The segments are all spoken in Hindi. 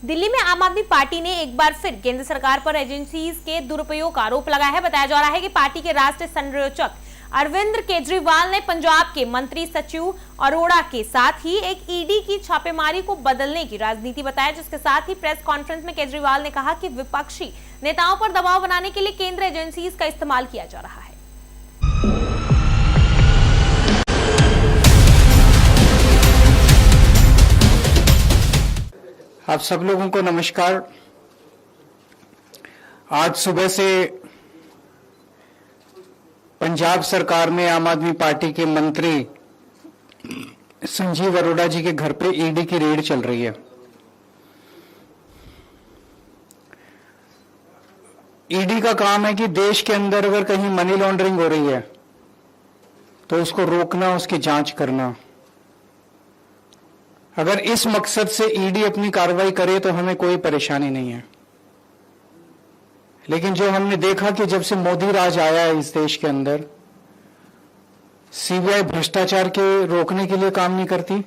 दिल्ली में आम आदमी पार्टी ने एक बार फिर केंद्र सरकार पर एजेंसीज के दुरुपयोग का आरोप लगाया है। बताया जा रहा है कि पार्टी के राष्ट्रीय संयोजक अरविंद केजरीवाल ने पंजाब के मंत्री सचिव अरोड़ा के साथ ही एक ईडी की छापेमारी को बदलने की राजनीति बताया, जिसके साथ ही प्रेस कॉन्फ्रेंस में केजरीवाल ने कहा कि विपक्षी नेताओं पर दबाव बनाने के लिए केंद्र एजेंसीज का इस्तेमाल किया जा रहा है। आप सब लोगों को नमस्कार। आज सुबह से पंजाब सरकार में आम आदमी पार्टी के मंत्री संजीव अरोड़ा जी के घर पे ईडी की रेड चल रही है। ईडी का काम है कि देश के अंदर अगर कहीं मनी लॉन्ड्रिंग हो रही है तो उसको रोकना, उसकी जांच करना। अगर इस मकसद से ईडी अपनी कार्रवाई करे तो हमें कोई परेशानी नहीं है, लेकिन जो हमने देखा कि जब से मोदी राज आया है इस देश के अंदर, सीबीआई भ्रष्टाचार के रोकने के लिए काम नहीं करती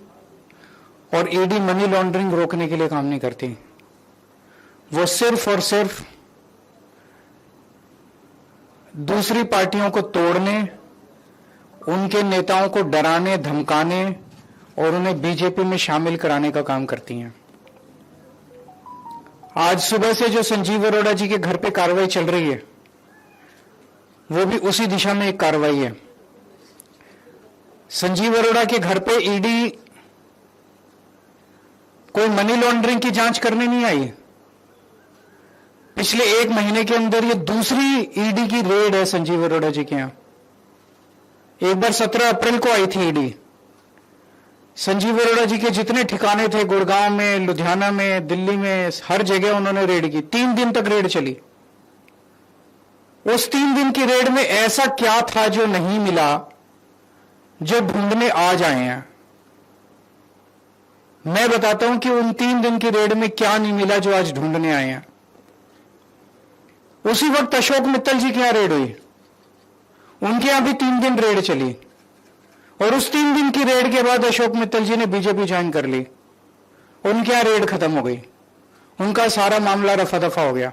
और ईडी मनी लॉन्ड्रिंग रोकने के लिए काम नहीं करती। वो सिर्फ और सिर्फ दूसरी पार्टियों को तोड़ने, उनके नेताओं को डराने, धमकाने और उन्हें बीजेपी में शामिल कराने का काम करती हैं। आज सुबह से जो संजीव अरोड़ा जी के घर पे कार्रवाई चल रही है वो भी उसी दिशा में एक कार्रवाई है। संजीव अरोड़ा के घर पे ईडी कोई मनी लॉन्ड्रिंग की जांच करने नहीं आई। पिछले एक महीने के अंदर ये दूसरी ईडी की रेड है संजीव अरोड़ा जी के यहां। एक बार 17 अप्रैल को आई थी ईडी। संजीव अरोड़ा जी के जितने ठिकाने थे, गुड़गांव में, लुधियाना में, दिल्ली में, हर जगह उन्होंने रेड की। 3 दिन तक रेड चली। उस 3 दिन की रेड में ऐसा क्या था जो नहीं मिला, जो ढूंढने आज आए हैं। मैं बताता हूं कि उन 3 दिन की रेड में क्या नहीं मिला जो आज ढूंढने आए हैं। उसी वक्त अशोक मित्तल जी के यहां रेड हुई, उनके यहां भी 3 दिन रेड चली और उस 3 दिन की रेड के बाद अशोक मित्तल जी ने बीजेपी ज्वाइन कर ली। उनके यहां रेड खत्म हो गई, उनका सारा मामला रफा दफा हो गया।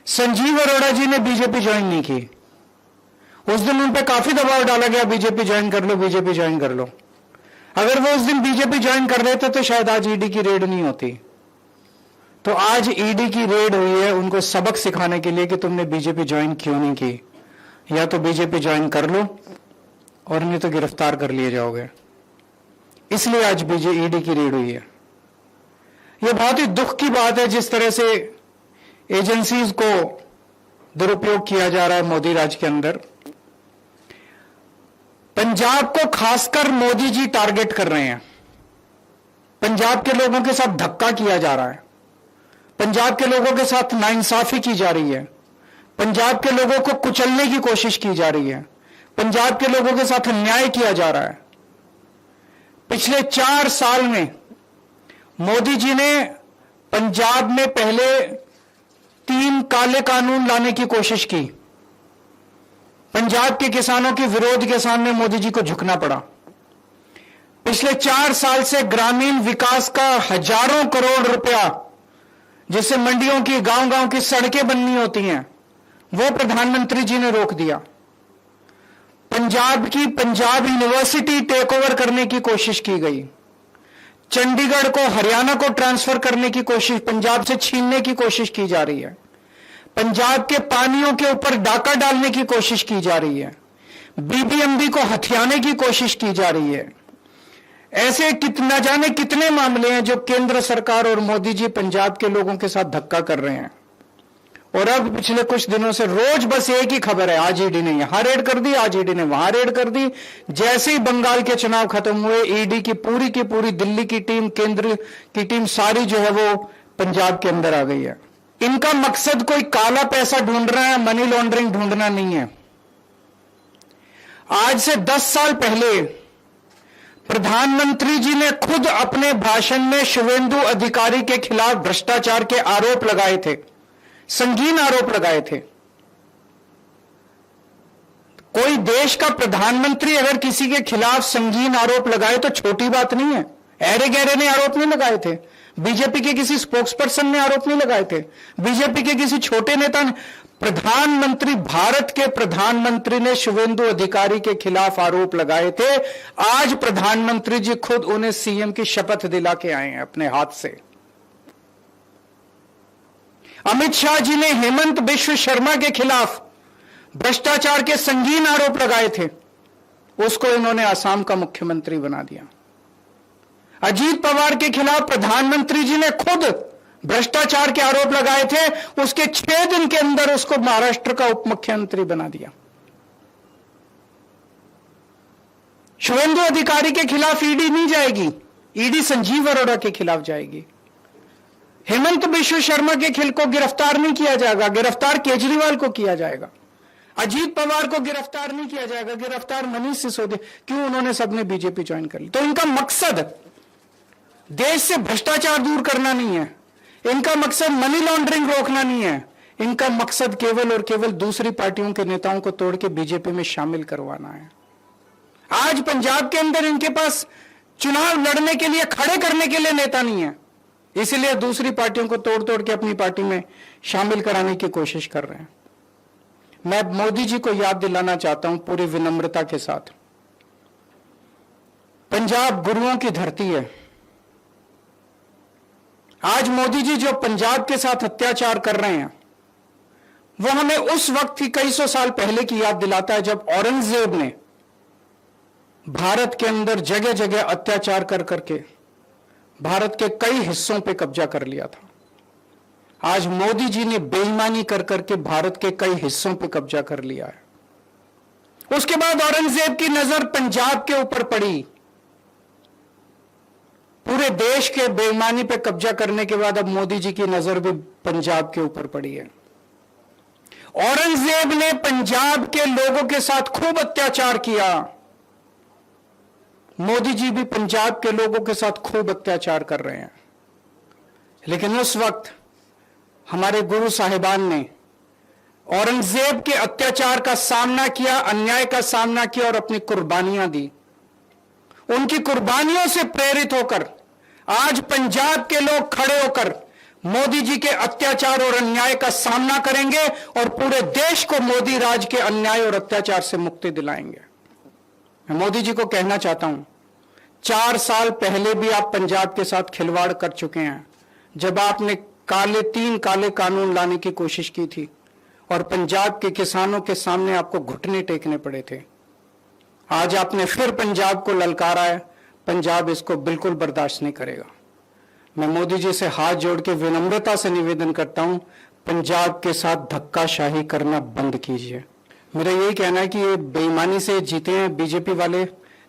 संजीव अरोड़ा जी ने बीजेपी ज्वाइन नहीं की। उस दिन उन पर काफी दबाव डाला गया, बीजेपी ज्वाइन कर लो, बीजेपी ज्वाइन कर लो। अगर वो उस दिन बीजेपी ज्वाइन कर लेते तो शायद आज ईडी की रेड नहीं होती। तो आज ईडी की रेड हुई है उनको सबक सिखाने के लिए कि तुमने बीजेपी ज्वाइन क्यों नहीं की। या तो बीजेपी ज्वाइन कर लो और नहीं तो गिरफ्तार कर लिए जाओगे। इसलिए आज ईडी की रेड हुई है। यह बहुत ही दुख की बात है जिस तरह से एजेंसीज को दुरुपयोग किया जा रहा है मोदी राज के अंदर। पंजाब को खासकर मोदी जी टारगेट कर रहे हैं। पंजाब के लोगों के साथ धक्का किया जा रहा है, पंजाब के लोगों के साथ नाइंसाफी की जा रही है, पंजाब के लोगों को कुचलने की कोशिश की जा रही है, पंजाब के लोगों के साथ अन्याय किया जा रहा है। पिछले 4 साल में मोदी जी ने पंजाब में पहले 3 काले कानून लाने की कोशिश की। पंजाब के किसानों के विरोध के सामने मोदी जी को झुकना पड़ा। पिछले 4 साल से ग्रामीण विकास का हजारों करोड़ रुपया, जिससे मंडियों की, गांव-गांव की सड़कें बननी होती हैं, वो प्रधानमंत्री जी ने रोक दिया। पंजाब यूनिवर्सिटी टेक ओवर करने की कोशिश की गई। चंडीगढ़ को, हरियाणा को ट्रांसफर करने की कोशिश, पंजाब से छीनने की कोशिश की जा रही है। पंजाब के पानियों के ऊपर डाका डालने की कोशिश की जा रही है। बीबीएमबी को हथियाने की कोशिश की जा रही है। ऐसे न जाने कितने मामले हैं जो केंद्र सरकार और मोदी जी पंजाब के लोगों के साथ धक्का कर रहे हैं। और अब पिछले कुछ दिनों से रोज बस एक ही खबर है, आज ईडी ने यहां रेड कर दी, आज ईडी ने वहां रेड कर दी। जैसे ही बंगाल के चुनाव खत्म हुए, ईडी की पूरी दिल्ली की टीम, केंद्र की टीम सारी जो है वो पंजाब के अंदर आ गई है। इनका मकसद कोई काला पैसा ढूंढना है, मनी लॉन्ड्रिंग ढूंढना नहीं है। आज से 10 साल पहले प्रधानमंत्री जी ने खुद अपने भाषण में शुवेंदु अधिकारी के खिलाफ भ्रष्टाचार के आरोप लगाए थे, संगीन आरोप लगाए थे। कोई देश का प्रधानमंत्री अगर किसी के खिलाफ संगीन आरोप लगाए तो छोटी बात नहीं है। ऐरे गहरे ने आरोप नहीं लगाए थे। बीजेपी के किसी स्पोक्सपर्सन ने आरोप नहीं लगाए थे, बीजेपी के किसी छोटे नेता ने। प्रधानमंत्री, भारत के प्रधानमंत्री ने शुवेंदु अधिकारी के खिलाफ आरोप लगाए थे। आज प्रधानमंत्री जी खुद उन्हें सीएम की शपथ दिला के आए हैं अपने हाथ से। अमित शाह जी ने हेमंत बिश्व शर्मा के खिलाफ भ्रष्टाचार के संगीन आरोप लगाए थे, उसको इन्होंने असम का मुख्यमंत्री बना दिया। अजीत पवार के खिलाफ प्रधानमंत्री जी ने खुद भ्रष्टाचार के आरोप लगाए थे, उसके 6 दिन के अंदर उसको महाराष्ट्र का उप मुख्यमंत्री बना दिया। शुवेंदु अधिकारी के खिलाफ ईडी नहीं जाएगी, ईडी संजीव अरोड़ा के खिलाफ जाएगी। हेमंत बिश्व शर्मा के खिल को गिरफ्तार नहीं किया जाएगा, गिरफ्तार केजरीवाल को किया जाएगा। अजीत पवार को गिरफ्तार नहीं किया जाएगा, गिरफ्तार मनीष सिसोदिया। क्यों? उन्होंने सबने बीजेपी ज्वाइन कर ली। तो इनका मकसद देश से भ्रष्टाचार दूर करना नहीं है, इनका मकसद मनी लॉन्ड्रिंग रोकना नहीं है, इनका मकसद केवल और केवल दूसरी पार्टियों के नेताओं को तोड़ के बीजेपी में शामिल करवाना है। आज पंजाब के अंदर इनके पास चुनाव लड़ने के लिए, खड़े करने के लिए नेता नहीं है, इसलिए दूसरी पार्टियों को तोड़ तोड़ के अपनी पार्टी में शामिल कराने की कोशिश कर रहे हैं। मैं मोदी जी को याद दिलाना चाहता हूं पूरी विनम्रता के साथ, पंजाब गुरुओं की धरती है। आज मोदी जी जो पंजाब के साथ अत्याचार कर रहे हैं, वो हमें उस वक्त की कई सौ साल पहले की याद दिलाता है जब औरंगजेब ने भारत के अंदर जगह जगह अत्याचार कर करके भारत के कई हिस्सों पे कब्जा कर लिया था। आज मोदी जी ने बेईमानी कर करके भारत के कई हिस्सों पे कब्जा कर लिया है। उसके बाद औरंगजेब की नजर पंजाब के ऊपर पड़ी। पूरे देश के बेईमानी पे कब्जा करने के बाद अब मोदी जी की नजर भी पंजाब के ऊपर पड़ी है। औरंगजेब ने पंजाब के लोगों के साथ खूब अत्याचार किया, मोदी जी भी पंजाब के लोगों के साथ खूब अत्याचार कर रहे हैं। लेकिन उस वक्त हमारे गुरु साहिबान ने औरंगजेब के अत्याचार का सामना किया, अन्याय का सामना किया और अपनी कुर्बानियां दी। उनकी कुर्बानियों से प्रेरित होकर आज पंजाब के लोग खड़े होकर मोदी जी के अत्याचार और अन्याय का सामना करेंगे और पूरे देश को मोदी राज के अन्याय और अत्याचार से मुक्ति दिलाएंगे। मैं मोदी जी को कहना चाहता हूं, 4 साल पहले भी आप पंजाब के साथ खिलवाड़ कर चुके हैं, जब आपने 3 काले कानून लाने की कोशिश की थी और पंजाब के किसानों के सामने आपको घुटने टेकने पड़े थे। आज आपने फिर पंजाब को ललकारा है, पंजाब इसको बिल्कुल बर्दाश्त नहीं करेगा। मैं मोदी जी से हाथ जोड़ के विनम्रता से निवेदन करता हूं, पंजाब के साथ धक्काशाही करना बंद कीजिए। मेरा यही कहना है कि ये बेईमानी से जीते हैं बीजेपी वाले,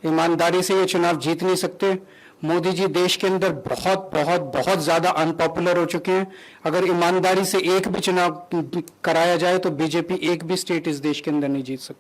ईमानदारी से ये चुनाव जीत नहीं सकते। मोदी जी देश के अंदर बहुत बहुत बहुत ज्यादा अनपॉपुलर हो चुके हैं। अगर ईमानदारी से एक भी चुनाव कराया जाए तो बीजेपी एक भी स्टेट इस देश के अंदर नहीं जीत सकती।